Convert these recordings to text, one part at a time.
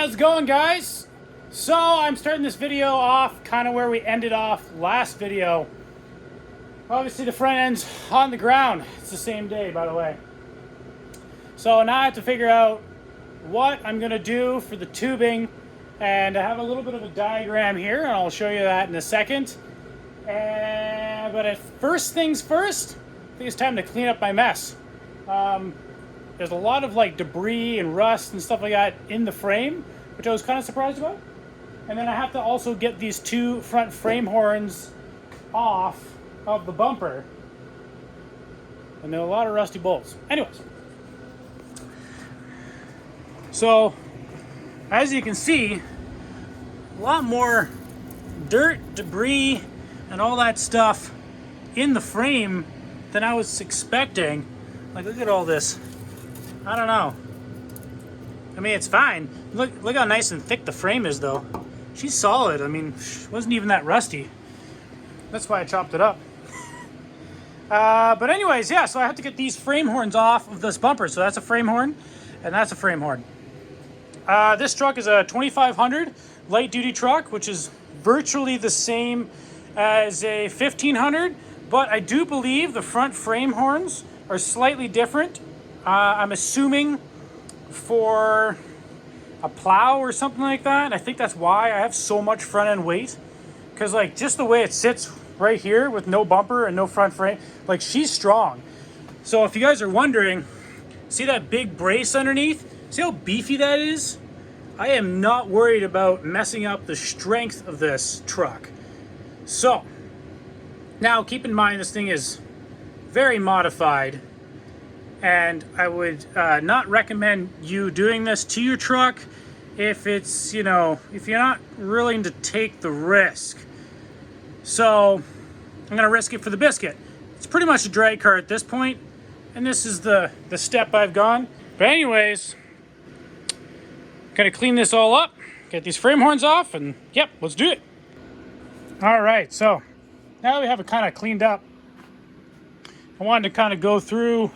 How's it going, guys? So I'm starting this video off kind of where we ended off last video. Obviously the front end's on the ground. It's the same day, by the way. So now I have to figure out what I'm gonna do for the tubing, and I have a little bit of a diagram here and I'll show you that in a second. But first things first, I think it's time to clean up my mess. There's a lot of like debris and rust and stuff like that in the frame, which I was kind of surprised about. And then I have to also get these two front frame horns off of the bumper. And there are a lot of rusty bolts. Anyways. So, as you can see, a lot more dirt, debris, and all that stuff in the frame than I was expecting. Like, look at all this. I don't know. I mean, it's fine. Look how nice and thick the frame is, though. She's solid. I mean, she wasn't even that rusty. That's why I chopped it up. But anyways, yeah, so I have to get these frame horns off of this bumper. So that's a frame horn, and that's a frame horn. This truck is a 2500 light-duty truck, which is virtually the same as a 1500, but I do believe the front frame horns are slightly different. I'm assuming for a plow or something like that. I think that's why I have so much front end weight, because like just the way it sits right here with no bumper and no front frame, like she's strong. So if you guys are wondering, see that big brace underneath? See how beefy that is? I am not worried about messing up the strength of this truck. So now keep in mind this thing is very modified, and I would not recommend you doing this to your truck if it's, you know, if you're not willing to take the risk. So I'm gonna risk it for the biscuit. It's pretty much a drag car at this point, and this is the step I've gone. But anyways, gonna clean this all up, get these frame horns off, and yep, let's do it. All right, so now that we have it kind of cleaned up, I wanted to kind of go through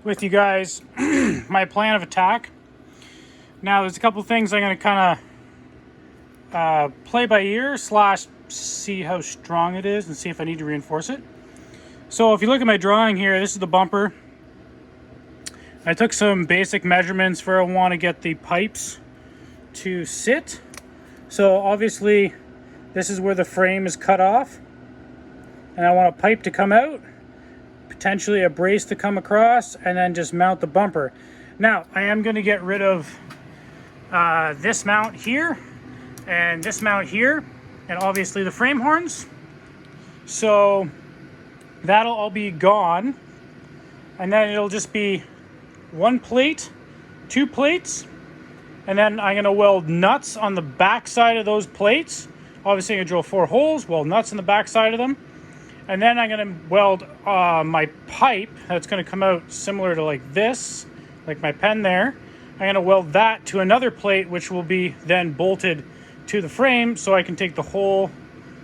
with you guys my plan of attack. Now there's a couple things I'm going to kind of play by ear / see how strong it is and see if I need to reinforce it. So if you look at my drawing here, this is the bumper. I took some basic measurements for I want to get the pipes to sit. So obviously this is where the frame is cut off, and I want a pipe to come out, potentially a brace to come across, and then just mount the bumper. Now I am going to get rid of this mount here and this mount here, and obviously the frame horns. So that'll all be gone, and then it'll just be one plate, two plates, and then I'm going to weld nuts on the back side of those plates. Obviously I'm going to drill 4 holes, weld nuts on the back side of them. And then I'm going to weld my pipe that's going to come out similar to like this, like my pen there. I'm going to weld that to another plate, which will be then bolted to the frame so I can take the whole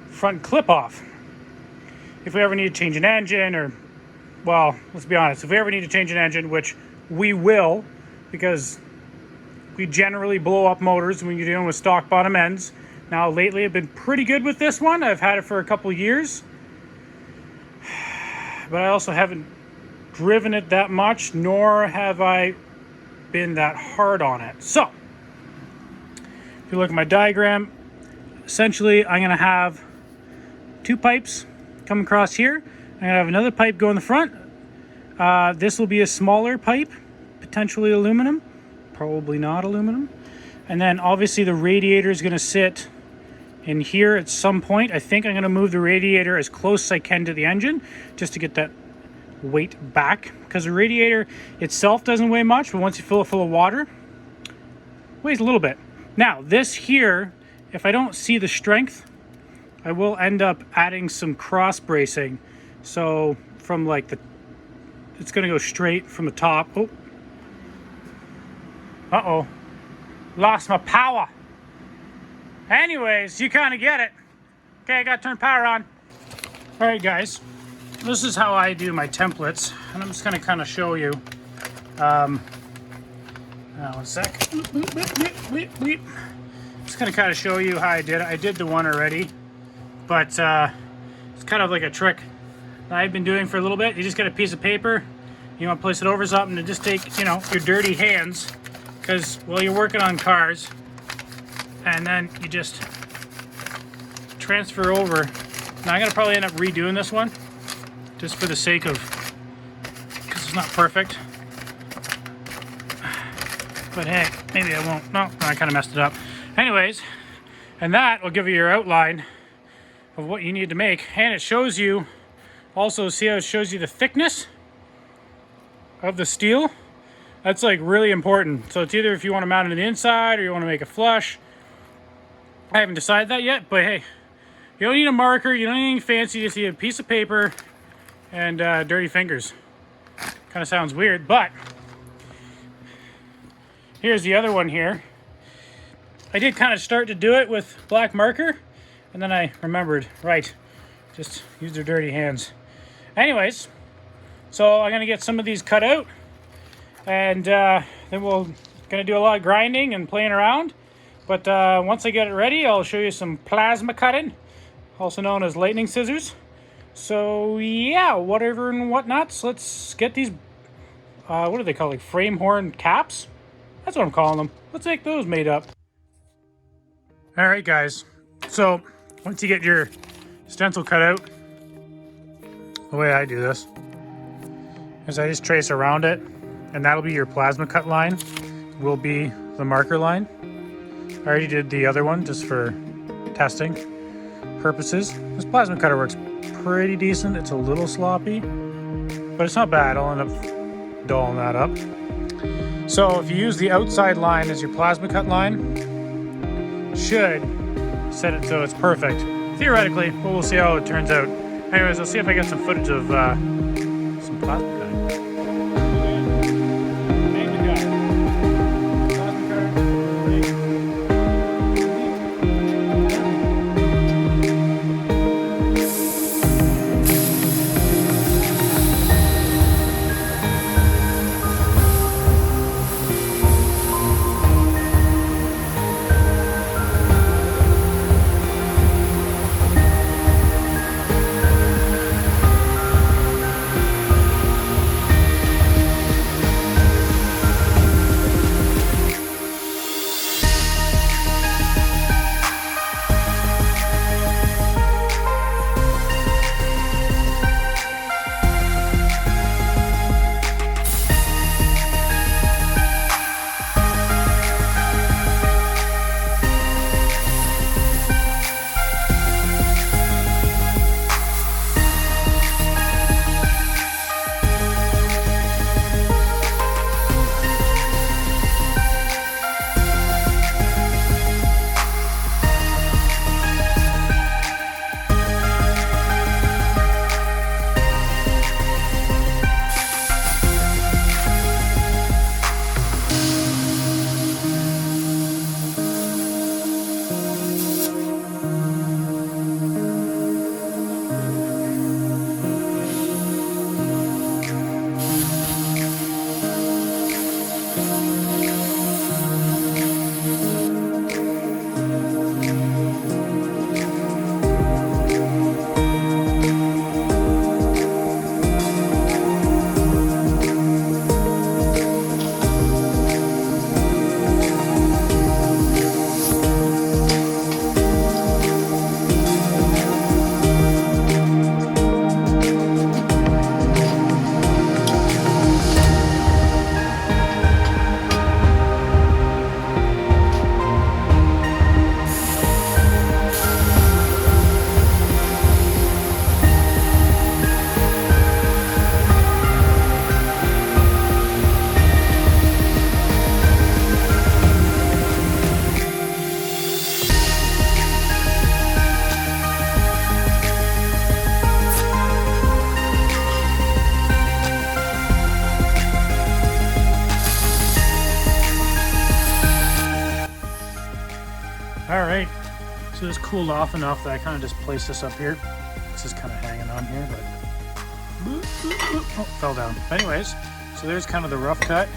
front clip off. If we ever need to change an engine, or, well, let's be honest, if we ever need to change an engine, which we will, because we generally blow up motors when you're dealing with stock bottom ends. Now lately I've been pretty good with this one. I've had it for a couple years. But I also haven't driven it that much, nor have I been that hard on it. So, if you look at my diagram, essentially I'm going to have 2 pipes come across here. I'm going to have another pipe go in the front. This will be a smaller pipe, potentially aluminum, probably not aluminum. And then obviously the radiator is going to sit in here at some point. I think I'm going to move the radiator as close as I can to the engine just to get that weight back, because the radiator itself doesn't weigh much, but once you fill it full of water, it weighs a little bit. Now this here, if I don't see the strength, I will end up adding some cross bracing. So from like it's going to go straight from the top. Oh, uh-oh, lost my power. Anyways, you kind of get it. Okay, I got to turn power on. All right, guys, this is how I do my templates, and I'm just going to kind of show you. One sec. Just gonna kind of show you how I did it. I did the one already, but it's kind of like a trick that I've been doing for a little bit. You just get a piece of paper, you want to place it over something, and just take, you know, your dirty hands, because while you're working on cars, and then you just transfer over. Now I'm gonna probably end up redoing this one, just for the sake of, because it's not perfect. But hey, maybe I won't. No, I kind of messed it up. Anyways, and that will give you your outline of what you need to make. And it shows you, also see how it shows you the thickness of the steel? That's like really important. So it's either if you want to mount it on the inside or you want to make it flush. I haven't decided that yet, but hey, you don't need a marker, you don't need anything fancy, you just need a piece of paper and dirty fingers. Kind of sounds weird, but here's the other one here. I did kind of start to do it with black marker, and then I remembered, right, just use their dirty hands. Anyways, so I'm gonna get some of these cut out, and then we're gonna do a lot of grinding and playing around. But once I get it ready, I'll show you some plasma cutting, also known as lightning scissors. So yeah, whatever and whatnots, let's get these, what do they call, like frame horn caps? That's what I'm calling them. Let's make those made up. All right, guys. So once you get your stencil cut out, the way I do this is I just trace around it, and that'll be your plasma cut line, will be the marker line. I already did the other one just for testing purposes. This plasma cutter works pretty decent. It's a little sloppy, but it's not bad. I'll end up dulling that up. So if you use the outside line as your plasma cut line, should set it so it's perfect. Theoretically, but we'll see how it turns out. Anyways, I'll see if I get some footage of some plasma cutting. Alright, so this cooled off enough that I kind of just placed this up here. It's just kind of hanging on here, but... Oh, fell down. Anyways, so there's kind of the rough cut.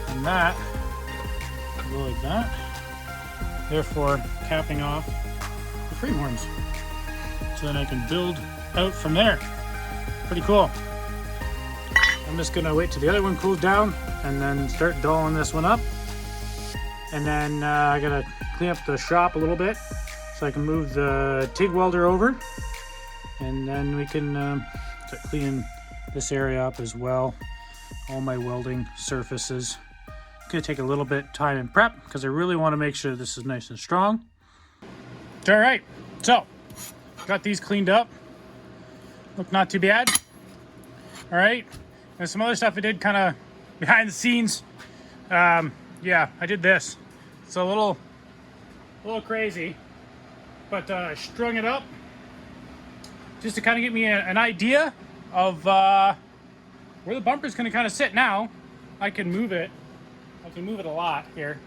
And that will go like that, therefore capping off the frame horns. So then I can build out from there. Pretty cool. I'm just gonna wait till the other one cools down and then start dolling this one up. And then I gotta clean up the shop a little bit so I can move the TIG welder over. And then we can start cleaning this area up as well. All my welding surfaces. It's gonna take a little bit time and prep because I really wanna make sure this is nice and strong. All right, so got these cleaned up. Look not too bad. All right, there's some other stuff I did kind of behind the scenes. Yeah, I did this. It's a little crazy, but I strung it up just to kind of get me an idea of where the bumper's going to kind of sit. Now I can move it. I can move it a lot here.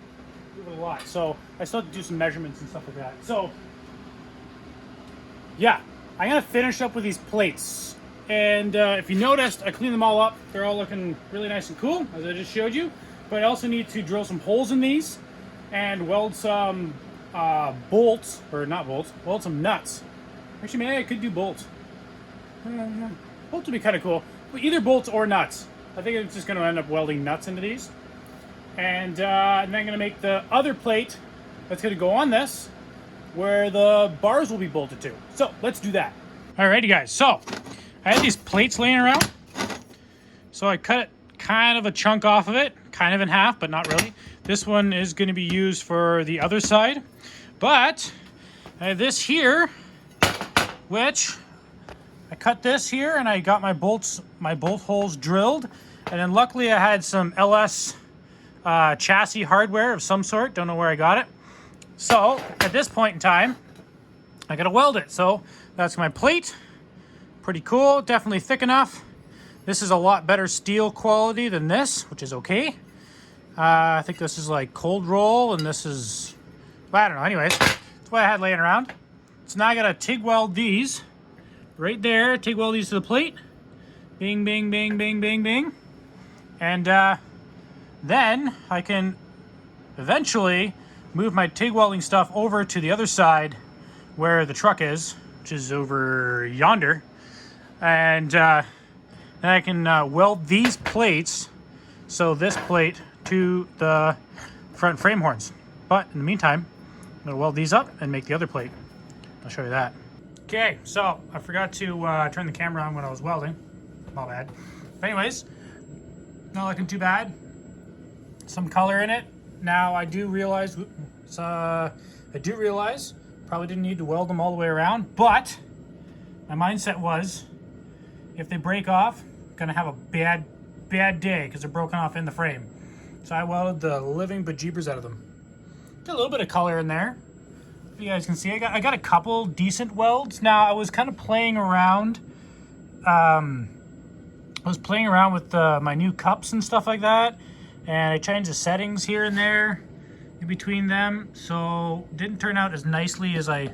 Move it a lot. So I still have to do some measurements and stuff like that. So yeah, I'm going to finish up with these plates. And if you noticed, I cleaned them all up. They're all looking really nice and cool, as I just showed you. But I also need to drill some holes in these and weld some bolts, or not bolts, weld some nuts. Actually, maybe I could do bolts. Bolts would be kind of cool. But either bolts or nuts. I think it's just going to end up welding nuts into these. And then I'm going to make the other plate that's going to go on this, where the bars will be bolted to. So let's do that. Alrighty guys, so I had these plates laying around. So I cut kind of a chunk off of it, kind of in half, but not really. This one is going to be used for the other side. But I have this here, which I cut this here and I got my bolt holes drilled. And then luckily I had some LS chassis hardware of some sort. Don't know where I got it. So at this point in time, I gotta weld it. So that's my plate. Pretty cool, definitely thick enough. This is a lot better steel quality than this, which is okay. I think this is like cold roll and this is, well, I don't know. Anyways, that's what I had laying around. So now I gotta TIG weld these right there. TIG weld these to the plate. Bing, bing, bing, bing, bing, bing. And then I can eventually move my TIG welding stuff over to the other side where the truck is, which is over yonder. And then I can weld these plates, so this plate to the front frame horns. But in the meantime, I'm gonna weld these up and make the other plate. I'll show you that. Okay, so I forgot to turn the camera on when I was welding. Not bad. But anyways, not looking too bad. Some color in it. Now I do realize, probably didn't need to weld them all the way around, but my mindset was, if they break off, I'm gonna have a bad day because they're broken off in the frame. So I welded the living bejeebers out of them. Got a little bit of color in there. If you guys can see, I got a couple decent welds. Now I was kind of playing around. I was playing around with my new cups and stuff like that, and I changed the settings here and there in between them, so didn't turn out as nicely as I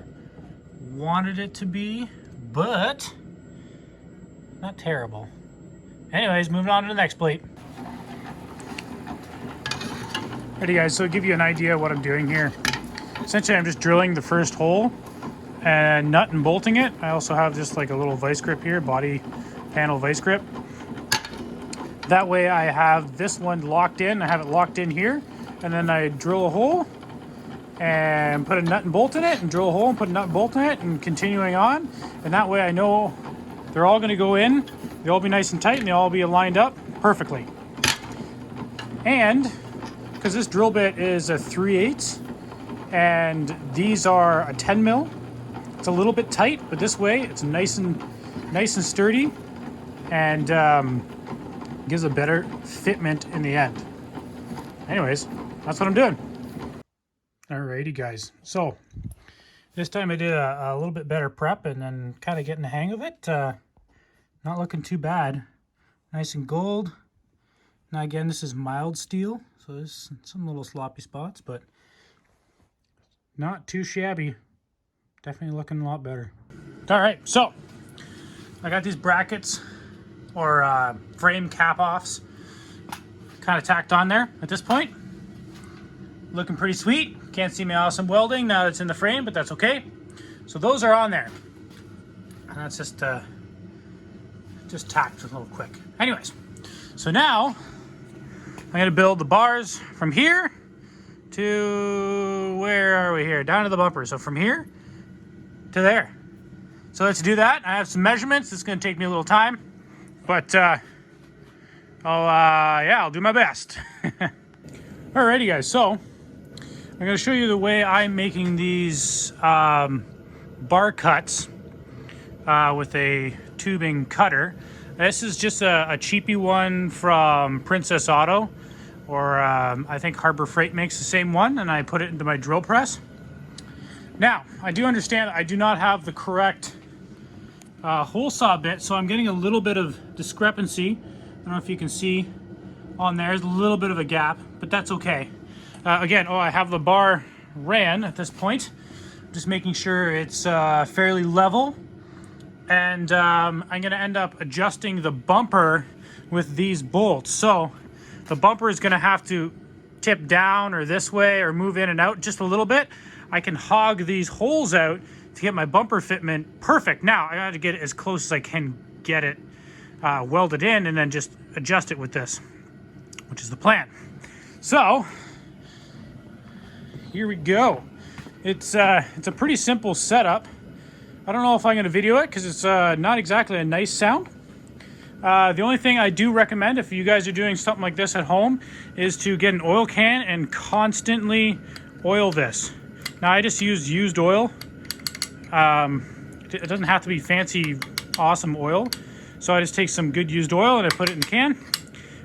wanted it to be, but not terrible. Anyways, moving on to the next plate. Alrighty guys, so to give you an idea of what I'm doing here, essentially I'm just drilling the first hole and nut and bolting it. I also have just like a little vice grip here, body panel vice grip. That way I have this one locked in, I have it locked in here, and then I drill a hole and put a nut and bolt in it, and drill a hole and put a nut and bolt in it, and continuing on. And that way I know they're all gonna go in, they'll all be nice and tight, and they'll all be lined up perfectly. And because this drill bit is a 3/8 and these are a 10 mil, it's a little bit tight, but this way it's nice and sturdy, and gives a better fitment in the end. Anyways, that's what I'm doing. Alrighty guys, so this time I did a little bit better prep and then kind of getting the hang of it. Not looking too bad. Nice and gold. Now again, this is mild steel, so there's some little sloppy spots, but not too shabby. Definitely looking a lot better. Alright, so I got these brackets or frame cap offs kind of tacked on there at this point. Looking pretty sweet. Can't see my awesome welding now that it's in the frame, but that's okay. So those are on there. And that's just tacked a little quick. Anyways, so now I'm gonna build the bars from here to, where are we here? Down to the bumper. So from here to there. So let's do that. I have some measurements. It's gonna take me a little time, but I'll do my best. Alrighty guys, so I'm gonna show you the way I'm making these bar cuts with a tubing cutter. This is just a cheapy one from Princess Auto, or I think Harbor Freight makes the same one, and I put it into my drill press. Now, I do understand I do not have the correct hole saw bit, so I'm getting a little bit of discrepancy. I don't know if you can see on there, there's a little bit of a gap, but that's okay. Again, I have the bar ran at this point. Just making sure it's fairly level. And I'm gonna end up adjusting the bumper with these bolts. So the bumper is gonna have to tip down or this way or move in and out just a little bit. I can hog these holes out to get my bumper fitment perfect. Now I gotta get it as close as I can get it welded in, and then just adjust it with this, which is the plan. So here we go. It's a pretty simple setup. I don't know if I'm going to video it because it's not exactly a nice sound. The only thing I do recommend if you guys are doing something like this at home is to get an oil can and constantly oil this. Now I just use used oil. It doesn't have to be fancy, awesome oil. So I just take some good used oil and I put it in the can.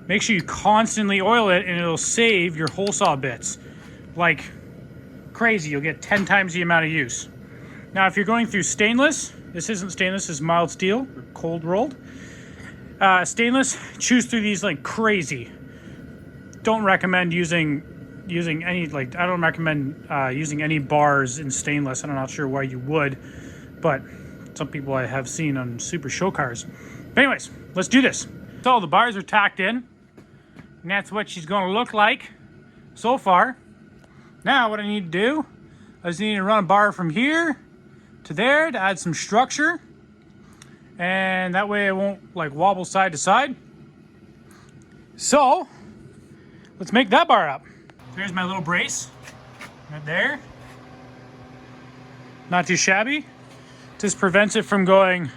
Make sure you constantly oil it, and it'll save your hole saw bits like crazy. You'll get 10 times the amount of use. Now, if you're going through stainless, this isn't stainless, this is mild steel, or cold rolled. Stainless, chews through these like crazy. Don't recommend using any, like, I don't recommend using any bars in stainless, and I'm not sure why you would, but some people I have seen on super show cars. But anyways, let's do this. So the bars are tacked in, and that's what she's gonna look like so far. Now what I need to do, I just need to run a bar from here to there to add some structure, and that way it won't like wobble side to side. So let's make that bar up. There's my little brace right there. Not too shabby. Just prevents it from going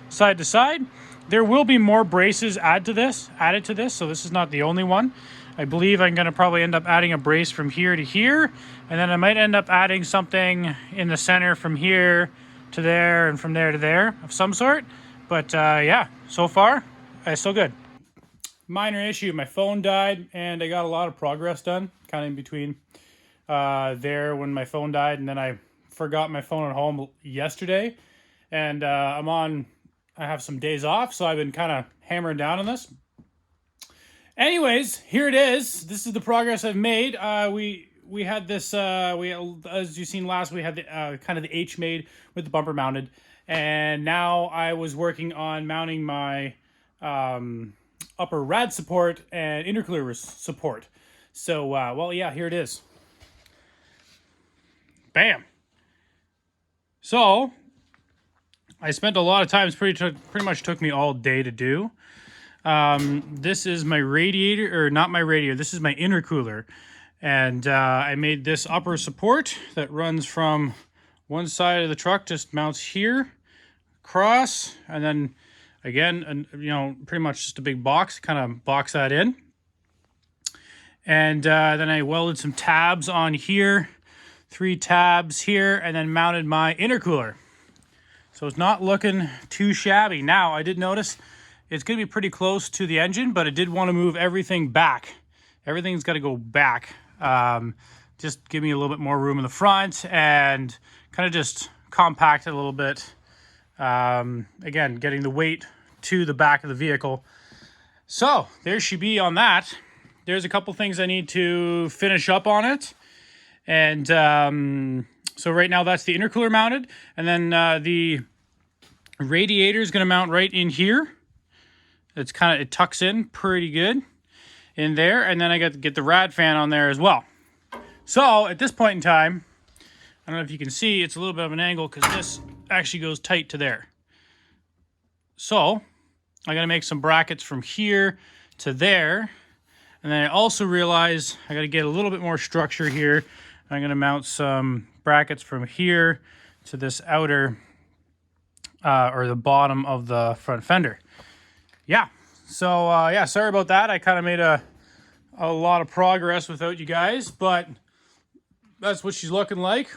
side to side. There will be more braces added to this, so this is not the only one. I believe I'm going to probably end up adding a brace from here to here, and then I might end up adding something in the center from here to there and from there to there of some sort. But yeah, so far, still good. Minor issue, my phone died, and I got a lot of progress done, kind of in between there when my phone died, and then I forgot my phone at home yesterday, and I have some days off, so I've been kind of hammering down on this. Anyways, here it is. This is the progress I've made. We had this, as you've seen last, we had the, kind of the H made with the bumper mounted. And now I was working on mounting my upper rad support and intercooler support. So, well, yeah, here it is. Bam. So, I spent a lot of time. It's pretty much took me all day to do. This is my radiator, or not my radiator, this is my intercooler. And I made this upper support that runs from one side of the truck, just mounts here, across, and then again, and pretty much just a big box, kind of box that in. And then I welded some tabs on here, 3 tabs here, and then mounted my intercooler. So it's not looking too shabby. Now, I did notice it's going to be pretty close to the engine, but I did want to move everything back. Everything's got to go back. Just give me a little bit more room in the front and kind of just compact it a little bit. Again, getting the weight to the back of the vehicle. So there she be on that. There's a couple things I need to finish up on it. And so right now that's the intercooler mounted. And then the radiator is going to mount right in here. It tucks in pretty good. in there, and then I got to get the rad fan on there as well. So at this point in time, I don't know if you can see, it's a little bit of an angle because this actually goes tight to there. So I got to make some brackets from here to there. And then I also realized I got to get a little bit more structure here. I'm going to mount some brackets from here to this outer, or the bottom of the front fender. Yeah. So, yeah, sorry about that. I kind of made a lot of progress without you guys, but that's what she's looking like.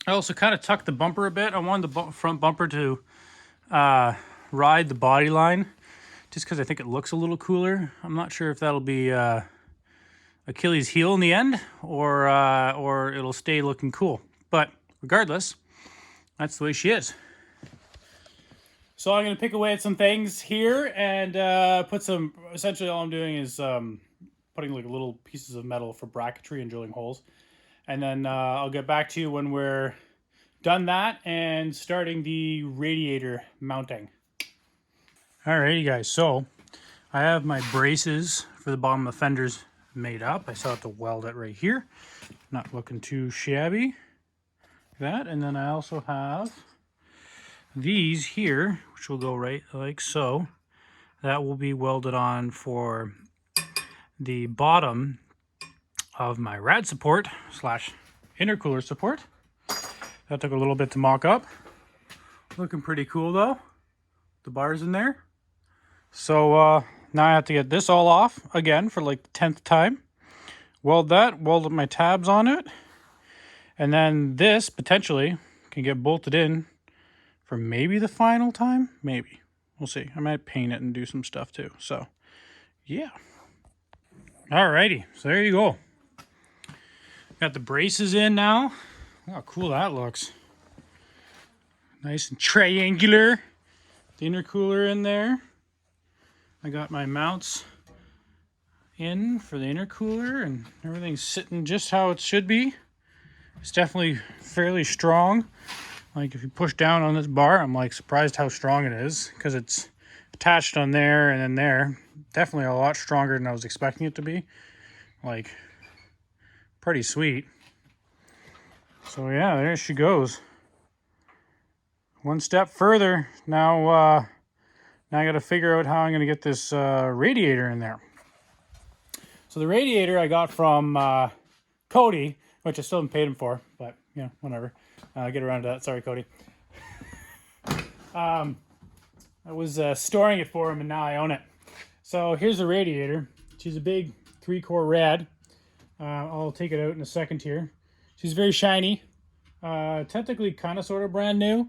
I also kind of tucked the bumper a bit. I wanted the front bumper to ride the body line, just because I think it looks a little cooler. I'm not sure if that'll be Achilles' heel in the end, or it'll stay looking cool. But regardless, that's the way she is. So I'm going to pick away at some things here and put some, essentially all I'm doing is putting like little pieces of metal for bracketry and drilling holes. And then I'll get back to you when we're done that and starting the radiator mounting. Alrighty guys, so I have my braces for the bottom of the fenders made up. I still have to weld it right here. Not looking too shabby. That, and then I also have these here, which will go right like so. That will be welded on for the bottom of my rad support slash intercooler support. That took a little bit to mock up. Looking pretty cool though. The bars in there. So now I have to get this all off again for like the 10th time. Weld that, weld my tabs on it. And then this potentially can get bolted in for maybe the final time. Maybe. We'll see. I might paint it and do some stuff too. So, yeah. Alrighty. So there you go. Got the braces in now. Look how cool that looks. Nice and triangular. The intercooler in there. I got my mounts in for the intercooler and everything's sitting just how it should be. It's definitely fairly strong. Like if you push down on this bar, I'm like surprised how strong it is because it's attached on there and then there. Definitely a lot stronger than I was expecting it to be. Like pretty sweet. So yeah, there she goes. One step further. Now I got to figure out how I'm going to get this radiator in there. So the radiator I got from Cody, which I still haven't paid him for, but you know, whatever. Get around to that. Sorry, Cody. I was storing it for him, and now I own it. So here's the radiator. She's a big 3-core rad. I'll take it out in a second here. She's very shiny. Technically, kind of, sort of brand new.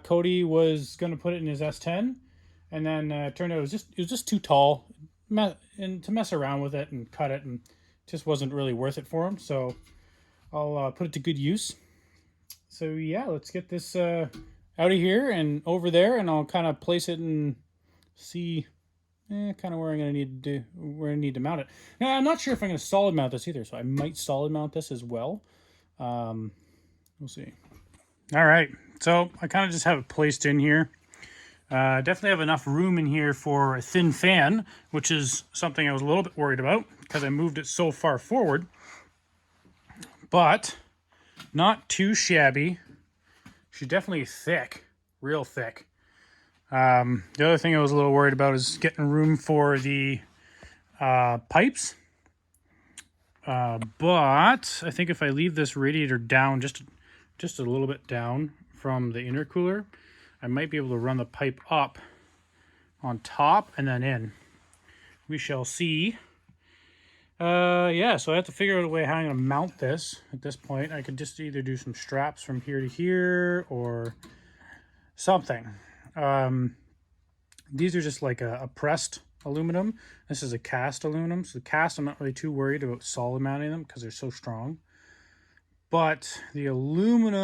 Cody was going to put it in his S10, and then it turned out it was just too tall, and to mess around with it and cut it, and just wasn't really worth it for him. So I'll put it to good use. So yeah, let's get this out of here and over there, and I'll kind of place it and see kind of where I'm gonna need to mount it. Now I'm not sure if I'm gonna solid mount this either, so I might solid mount this as well. We'll see. All right, so I kind of just have it placed in here. Definitely have enough room in here for a thin fan, which is something I was a little bit worried about because I moved it so far forward. But not too shabby. She's definitely thick, real thick. The other thing I was a little worried about is getting room for the pipes. But I think if I leave this radiator down just a little bit down from the intercooler, I might be able to run the pipe up on top and then in. We shall see. Yeah, so I have to figure out a way how I'm going to mount this at this point. I could just either do some straps from here to here or something. These are just like a pressed aluminum. This is a cast aluminum. So the cast, I'm not really too worried about solid mounting them because they're so strong. But the aluminum,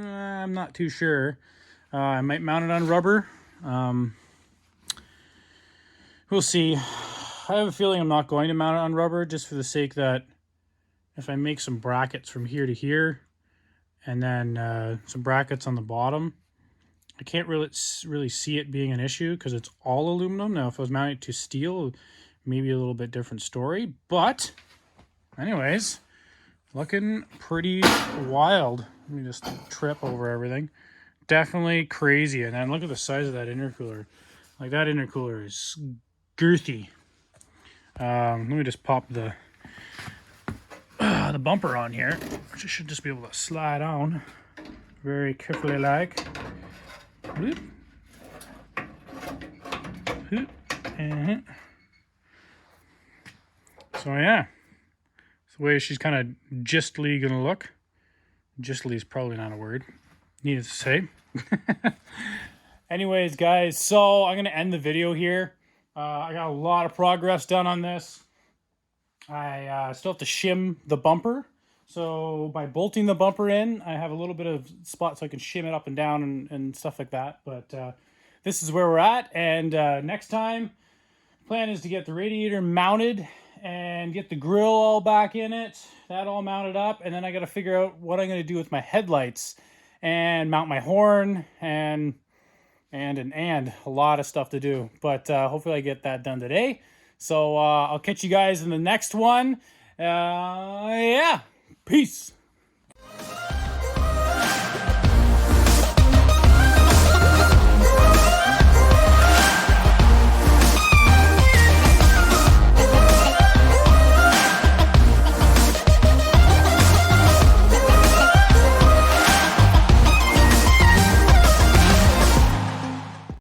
I'm not too sure. I might mount it on rubber. We'll see. I have a feeling I'm not going to mount it on rubber just for the sake that if I make some brackets from here to here and then some brackets on the bottom, I can't really see it being an issue because it's all aluminum. Now, if I was mounting it to steel, maybe a little bit different story. But anyways, looking pretty wild. Let me just trip over everything. Definitely crazy. And then look at the size of that intercooler. Like, that intercooler is girthy. Let me just pop the bumper on here, which I should just be able to slide on very carefully, like. Whoop. Whoop. So yeah, it's the way she's kind of justly gonna look. Justly is probably not a word, needless to say. Anyways, guys, so I'm gonna end the video here. I got a lot of progress done on this. I still have to shim the bumper. So by bolting the bumper in, I have a little bit of spot so I can shim it up and down and stuff like that. But this is where we're at. And next time, plan is to get the radiator mounted and get the grill all back in it. That all mounted up. And then I got to figure out what I'm going to do with my headlights and mount my horn and a lot of stuff to do. But hopefully I get that done today. So I'll catch you guys in the next one. Yeah. Peace.